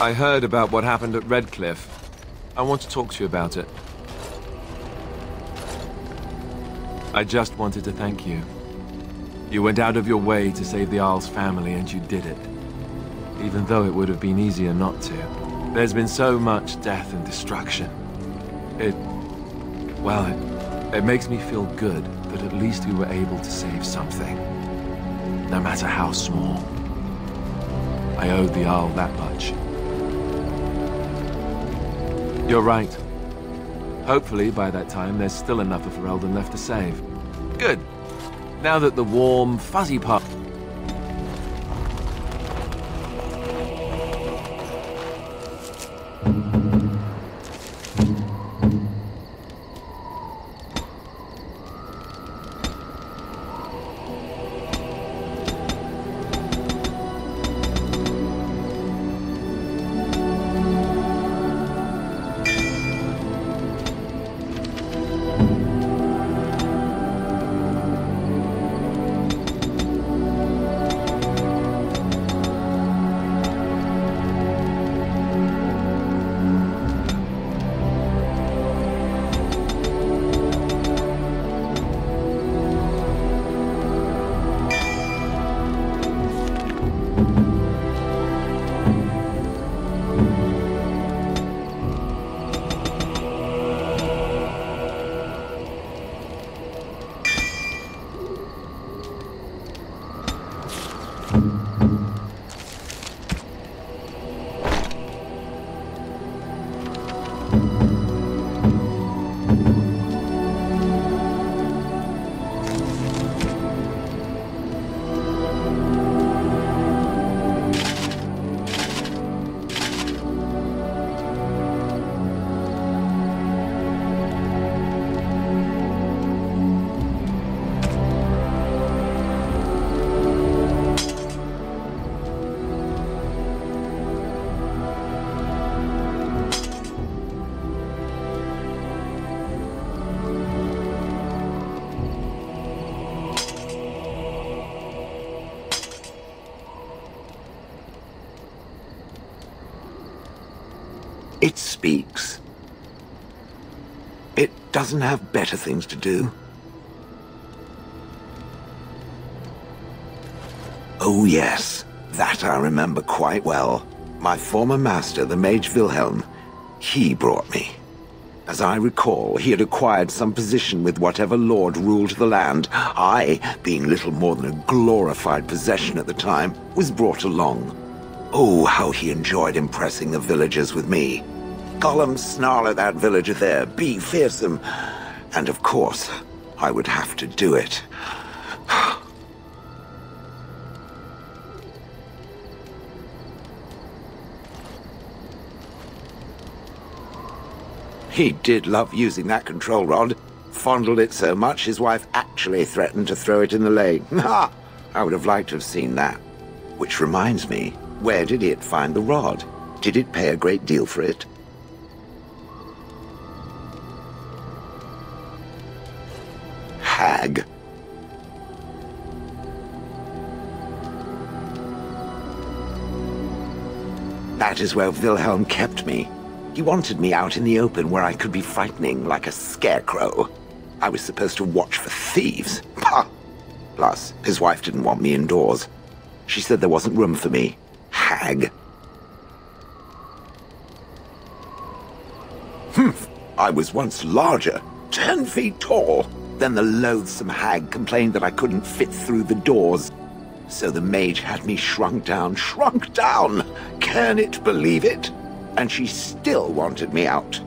I heard about what happened at Redcliffe. I want to talk to you about it. I just wanted to thank you. You went out of your way to save the Isle's family, and you did it. Even though it would have been easier not to. There's been so much death and destruction. It makes me feel good that at least we were able to save something. No matter how small. I owed the Isle that much. You're right. Hopefully, by that time, there's still enough of Ferelden left to save. Good. Now that the warm, fuzzy part... It speaks. It doesn't have better things to do. Oh yes, that I remember quite well. My former master, the Mage Wilhelm, he brought me. As I recall, he had acquired some position with whatever lord ruled the land. I, being little more than a glorified possession at the time, was brought along. Oh, how he enjoyed impressing the villagers with me. Gollum snarl at that villager there, be fearsome. And of course, I would have to do it. He did love using that control rod. Fondled it so much, his wife actually threatened to throw it in the lake. Ha! I would have liked to have seen that. Which reminds me, where did it find the rod? Did it pay a great deal for it? Hag. That is where Wilhelm kept me. He wanted me out in the open where I could be frightening like a scarecrow. I was supposed to watch for thieves. Pah! Plus, his wife didn't want me indoors. She said there wasn't room for me. Hag. Humph! I was once larger, 10 feet tall. Then the loathsome hag complained that I couldn't fit through the doors. So the mage had me shrunk down. Can it believe it? And she still wanted me out.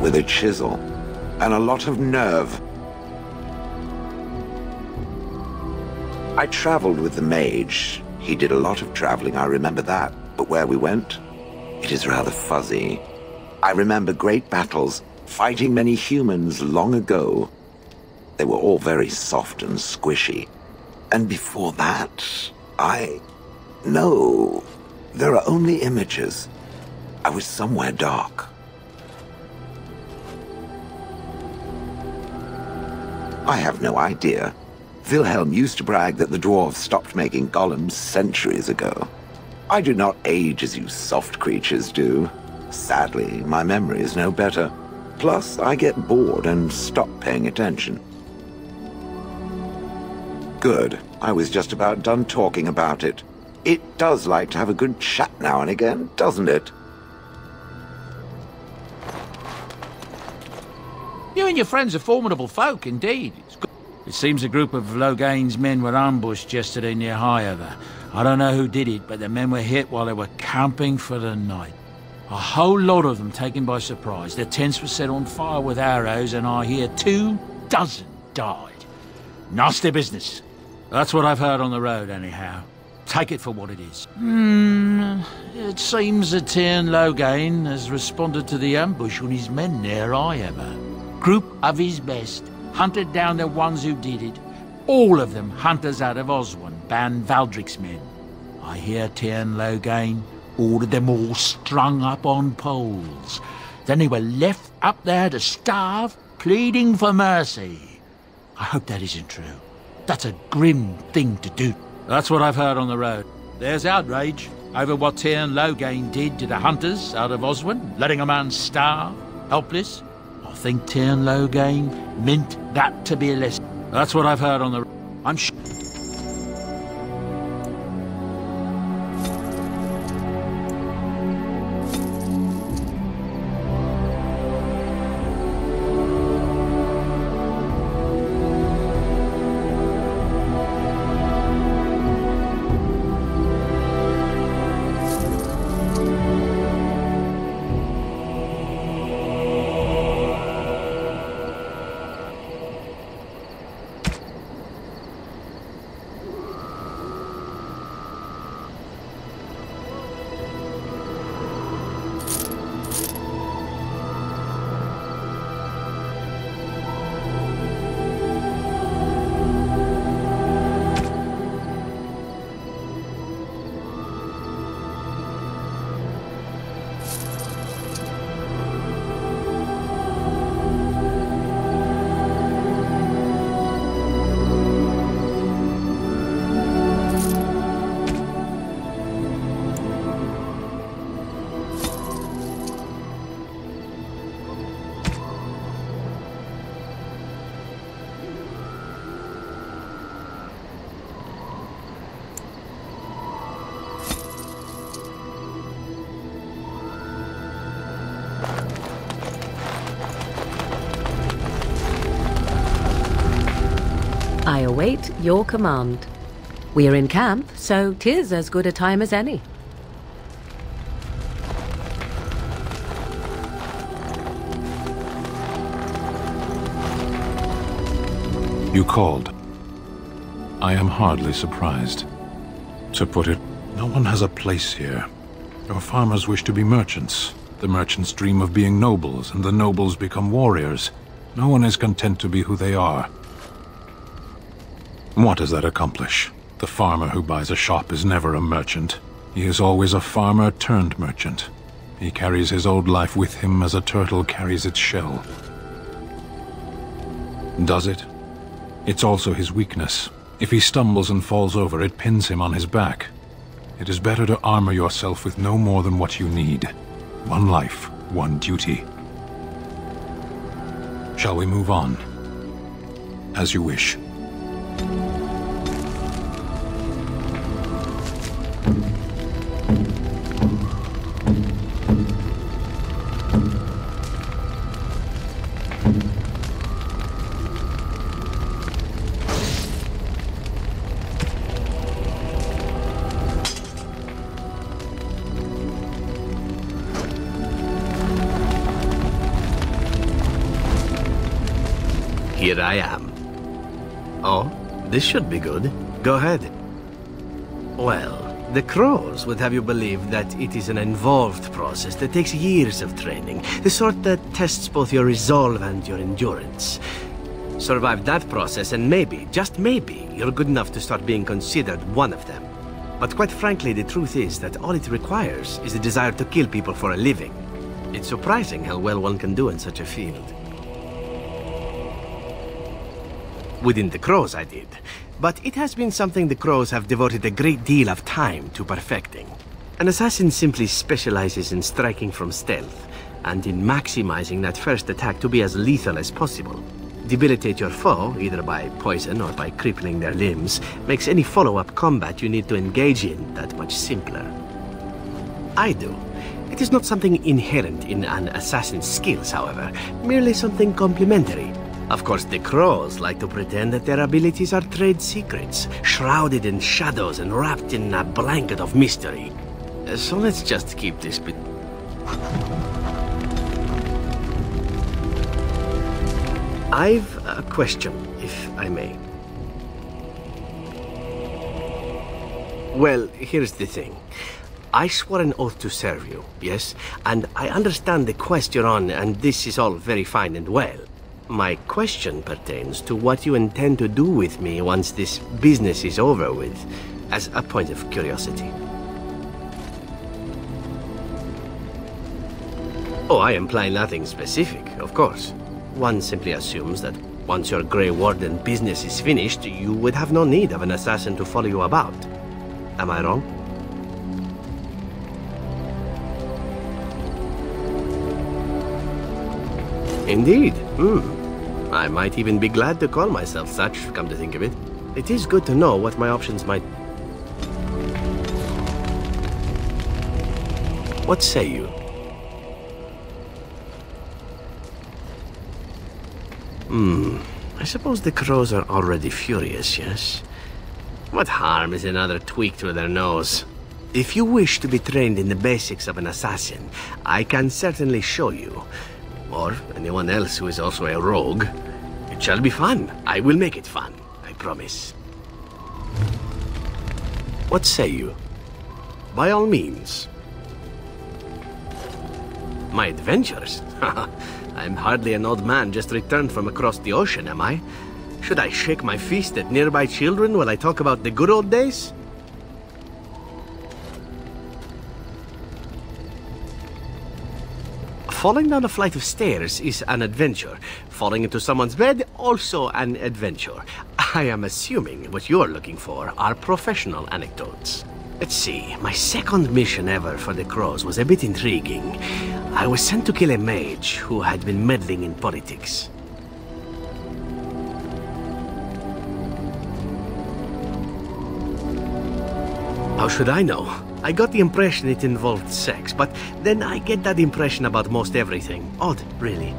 With a chisel and a lot of nerve. I traveled with the mage. He did a lot of traveling, I remember that. But where we went, it is rather fuzzy. I remember great battles, fighting many humans long ago. They were all very soft and squishy. And before that, No, there are only images. I was somewhere dark. I have no idea. Wilhelm used to brag that the dwarves stopped making golems centuries ago. I do not age as you soft creatures do. Sadly, my memory is no better. Plus, I get bored and stop paying attention. Good. I was just about done talking about it. It does like to have a good chat now and again, doesn't it? You and your friends are formidable folk, indeed. It's good. It seems a group of Logain's men were ambushed yesterday near Highover. I don't know who did it, but the men were hit while they were camping for the night. A whole lot of them taken by surprise. Their tents were set on fire with arrows, and I hear 24 died. Nasty business. That's what I've heard on the road, anyhow. Take it for what it is. It seems that Tyrn Logain has responded to the ambush on his men near Highover. Group of his best hunted down the ones who did it. All of them hunters out of Oswin, Ban Valdric's men. I hear Tyrn Logain ordered them all strung up on poles. Then they were left up there to starve, pleading for mercy. I hope that isn't true. That's a grim thing to do. That's what I've heard on the road. There's outrage over what Tyrn Logain did to the hunters out of Oswin, letting a man starve, helpless. I think Tyrn Logain meant that to be a lesson. That's what I've heard on the road. I'm sure. I await your command. We are in camp, so 'tis as good a time as any. You called. I am hardly surprised. To put it, no one has a place here. Your farmers wish to be merchants. The merchants dream of being nobles, and the nobles become warriors. No one is content to be who they are. What does that accomplish? The farmer who buys a shop is never a merchant. He is always a farmer turned merchant. He carries his old life with him as a turtle carries its shell. Does it? It's also his weakness. If he stumbles and falls over, it pins him on his back. It is better to armor yourself with no more than what you need. One life, one duty. Shall we move on? As you wish. Here I am. Oh, this should be good. Go ahead. Well, the Crows would have you believe that it is an involved process that takes years of training, the sort that tests both your resolve and your endurance. Survive that process and maybe, just maybe, you're good enough to start being considered one of them. But quite frankly, the truth is that all it requires is the desire to kill people for a living. It's surprising how well one can do in such a field. Within the Crows, I did. But it has been something the Crows have devoted a great deal of time to perfecting. An assassin simply specializes in striking from stealth, and in maximizing that first attack to be as lethal as possible. Debilitate your foe, either by poison or by crippling their limbs, makes any follow-up combat you need to engage in that much simpler. I do. It is not something inherent in an assassin's skills, however, merely something complementary. Of course, the Crows like to pretend that their abilities are trade secrets, shrouded in shadows and wrapped in a blanket of mystery. So let's just keep this bit... I've a question, if I may. Well, here's the thing. I swore an oath to serve you, yes? And I understand the quest you're on, and this is all very fine and well. My question pertains to what you intend to do with me once this business is over with, as a point of curiosity. Oh, I imply nothing specific, of course. One simply assumes that once your Grey Warden business is finished, you would have no need of an assassin to follow you about. Am I wrong? Indeed. I might even be glad to call myself such, come to think of it. It is good to know what my options might... What say you? I suppose the Crows are already furious, yes? What harm is another tweak to their nose? If you wish to be trained in the basics of an assassin, I can certainly show you. Or anyone else who is also a rogue. It shall be fun. I will make it fun, I promise. What say you? By all means. My adventures? I'm hardly an old man just returned from across the ocean, am I? Should I shake my fist at nearby children while I talk about the good old days? Falling down a flight of stairs is an adventure. Falling into someone's bed, also an adventure. I am assuming what you're looking for are professional anecdotes. Let's see, my second mission ever for the Crows was a bit intriguing. I was sent to kill a mage who had been meddling in politics. How should I know? I got the impression it involved sex, but then I get that impression about most everything. Odd, really.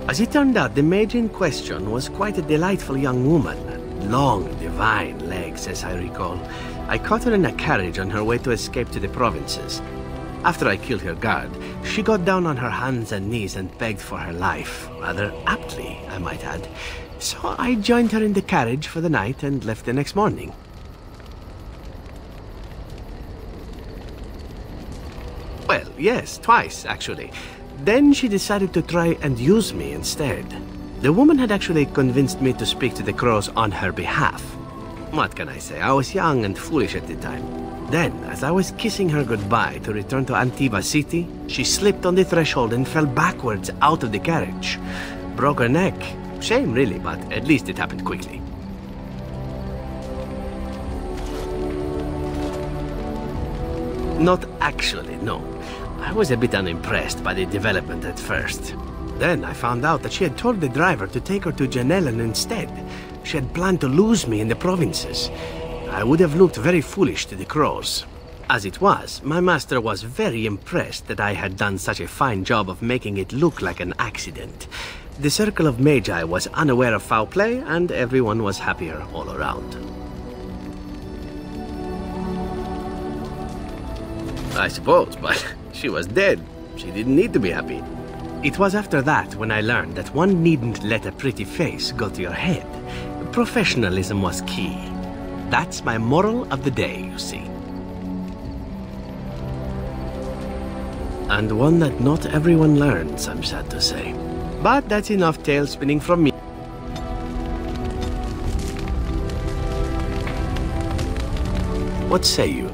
As it turned out, the mage in question was quite a delightful young woman. Long, divine legs, as I recall. I caught her in a carriage on her way to escape to the provinces. After I killed her guard, she got down on her hands and knees and begged for her life. Rather aptly, I might add. So I joined her in the carriage for the night and left the next morning. Well, yes, twice, actually. Then she decided to try and use me instead. The woman had actually convinced me to speak to the Crows on her behalf. What can I say? I was young and foolish at the time. Then, as I was kissing her goodbye to return to Antiva City, she slipped on the threshold and fell backwards out of the carriage. Broke her neck. Shame, really, but at least it happened quickly. Not actually, no. I was a bit unimpressed by the development at first. Then I found out that she had told the driver to take her to Janellen instead. She had planned to lose me in the provinces. I would have looked very foolish to the Crows. As it was, my master was very impressed that I had done such a fine job of making it look like an accident. The circle of Magi was unaware of foul play, and everyone was happier all around. I suppose, but she was dead. She didn't need to be happy. It was after that when I learned that one needn't let a pretty face go to your head. Professionalism was key. That's my moral of the day, you see. And one that not everyone learns, I'm sad to say. But that's enough tale spinning from me. What say you?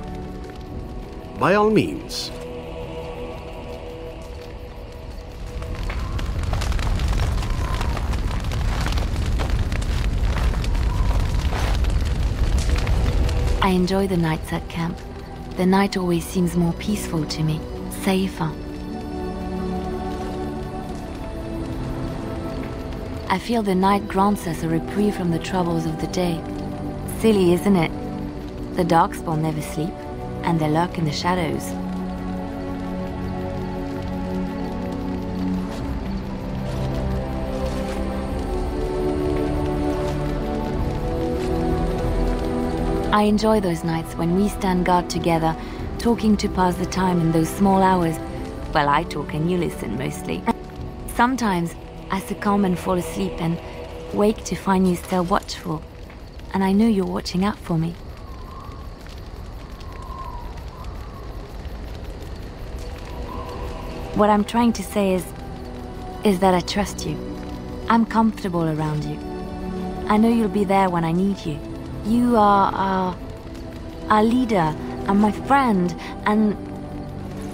By all means. I enjoy the nights at camp. The night always seems more peaceful to me, safer. I feel the night grants us a reprieve from the troubles of the day. Silly, isn't it? The darkspawn never sleep, and they lurk in the shadows. I enjoy those nights when we stand guard together, talking to pass the time in those small hours. Well, I talk and you listen mostly. Sometimes I succumb and fall asleep and wake to find you still watchful. And I know you're watching out for me. What I'm trying to say is that I trust you. I'm comfortable around you. I know you'll be there when I need you. You are our leader and my friend, and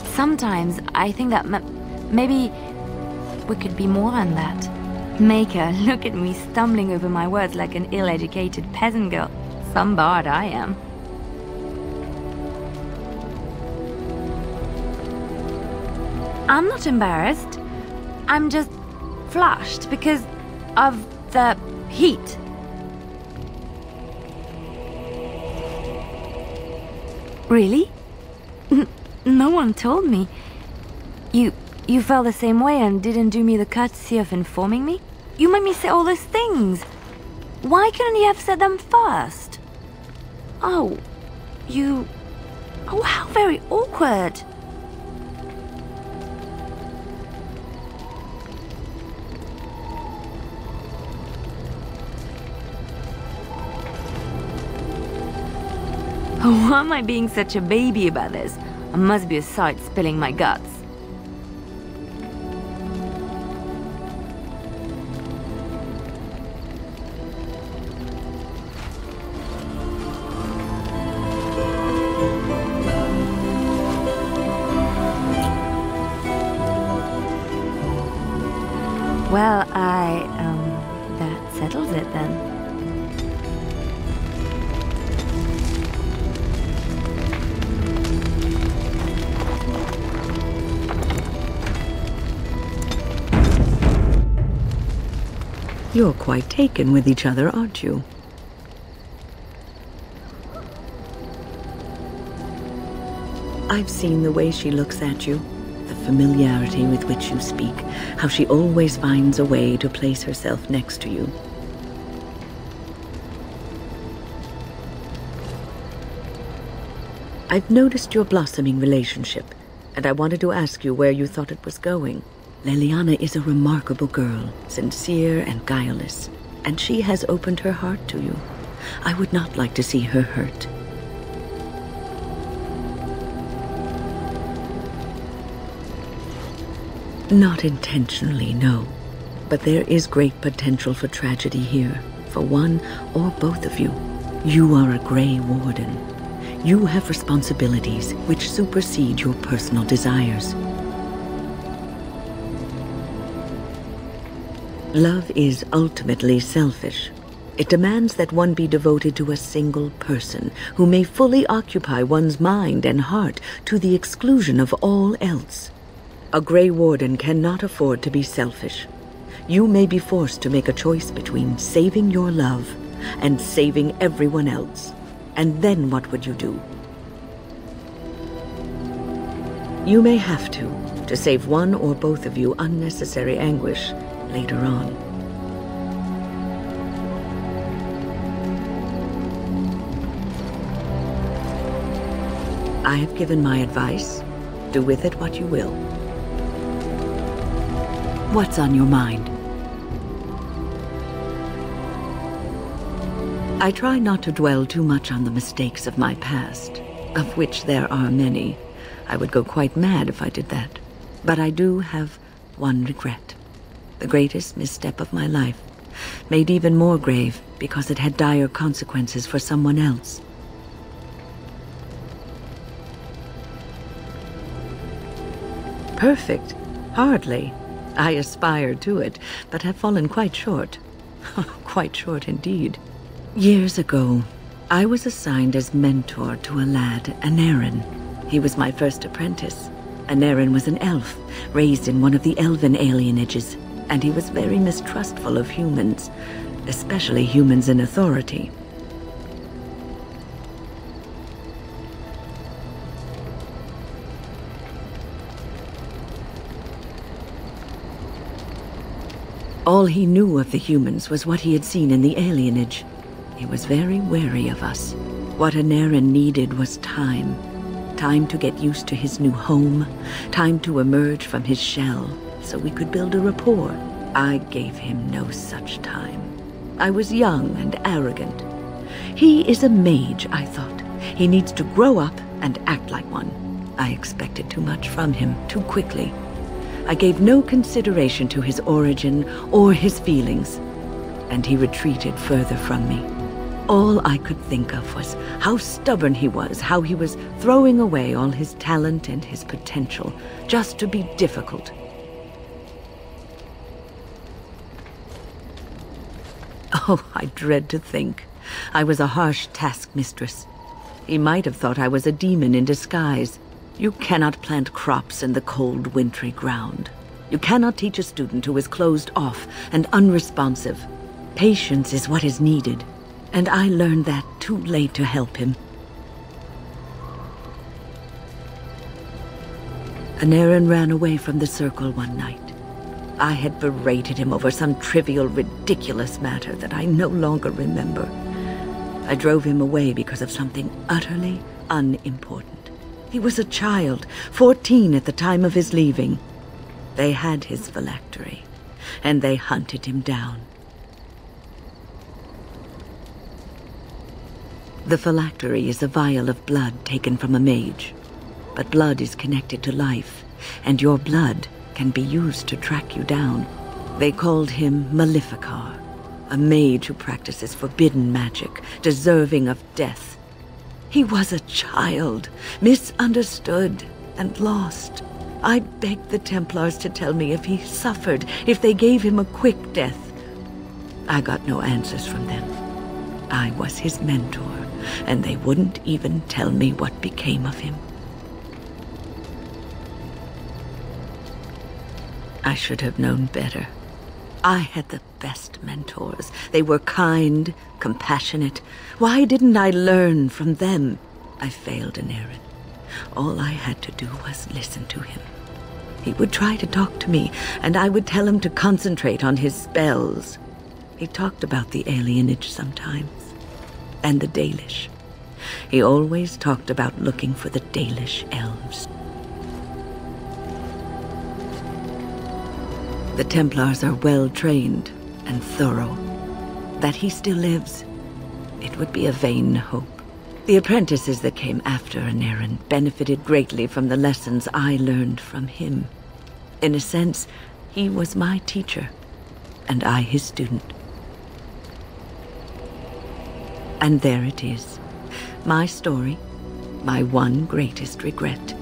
sometimes I think that maybe we could be more than that. Maker, look at me stumbling over my words like an ill-educated peasant girl. Some bard I am. I'm not embarrassed. I'm just flushed because of the heat. Really? No one told me. You felt the same way and didn't do me the courtesy of informing me? You made me say all those things. Why couldn't you have said them first? Oh, how very awkward. Why am I being such a baby about this? I must be a sight spilling my guts. Well, that settles it then. You're quite taken with each other, aren't you? I've seen the way she looks at you, the familiarity with which you speak, how she always finds a way to place herself next to you. I've noticed your blossoming relationship, and I wanted to ask you where you thought it was going. Leliana is a remarkable girl, sincere and guileless, and she has opened her heart to you. I would not like to see her hurt. Not intentionally, no. But there is great potential for tragedy here, for one or both of you. You are a Grey Warden. You have responsibilities which supersede your personal desires. Love is ultimately selfish. It demands that one be devoted to a single person who may fully occupy one's mind and heart to the exclusion of all else. A Grey Warden cannot afford to be selfish. You may be forced to make a choice between saving your love and saving everyone else. And then what would you do? You may have to save one or both of you unnecessary anguish later on. I have given my advice. Do with it what you will. What's on your mind? I try not to dwell too much on the mistakes of my past, of which there are many. I would go quite mad if I did that. But I do have one regret. The greatest misstep of my life, made even more grave because it had dire consequences for someone else. Perfect? Hardly. I aspired to it, but have fallen quite short. Quite short indeed. Years ago, I was assigned as mentor to a lad, Anarin. He was my first apprentice. Anarin was an elf, raised in one of the elven alienages, and he was very mistrustful of humans, especially humans in authority. All he knew of the humans was what he had seen in the alienage. He was very wary of us. What Anarin needed was time. Time to get used to his new home. Time to emerge from his shell, so we could build a rapport. I gave him no such time. I was young and arrogant. He is a mage, I thought. He needs to grow up and act like one. I expected too much from him, too quickly. I gave no consideration to his origin or his feelings, and he retreated further from me. All I could think of was how stubborn he was, how he was throwing away all his talent and his potential just to be difficult. Oh, I dread to think. I was a harsh taskmistress. He might have thought I was a demon in disguise. You cannot plant crops in the cold, wintry ground. You cannot teach a student who is closed off and unresponsive. Patience is what is needed, and I learned that too late to help him. Anarin ran away from the circle one night. I had berated him over some trivial, ridiculous matter that I no longer remember. I drove him away because of something utterly unimportant. He was a child, 14 at the time of his leaving. They had his phylactery, and they hunted him down. The phylactery is a vial of blood taken from a mage. But blood is connected to life, and your blood can be used to track you down. They called him Maleficar, a mage who practices forbidden magic, deserving of death. He was a child, misunderstood and lost. I begged the Templars to tell me if he suffered, if they gave him a quick death. I got no answers from them. I was his mentor, and they wouldn't even tell me what became of him. I should have known better. I had the best mentors. They were kind, compassionate. Why didn't I learn from them? I failed Anarin. All I had to do was listen to him. He would try to talk to me, and I would tell him to concentrate on his spells. He talked about the alienage sometimes, and the Dalish. He always talked about looking for the Dalish elves. The Templars are well-trained and thorough. That he still lives, it would be a vain hope. The apprentices that came after Anarin benefited greatly from the lessons I learned from him. In a sense, he was my teacher, and I his student. And there it is, my story, my one greatest regret.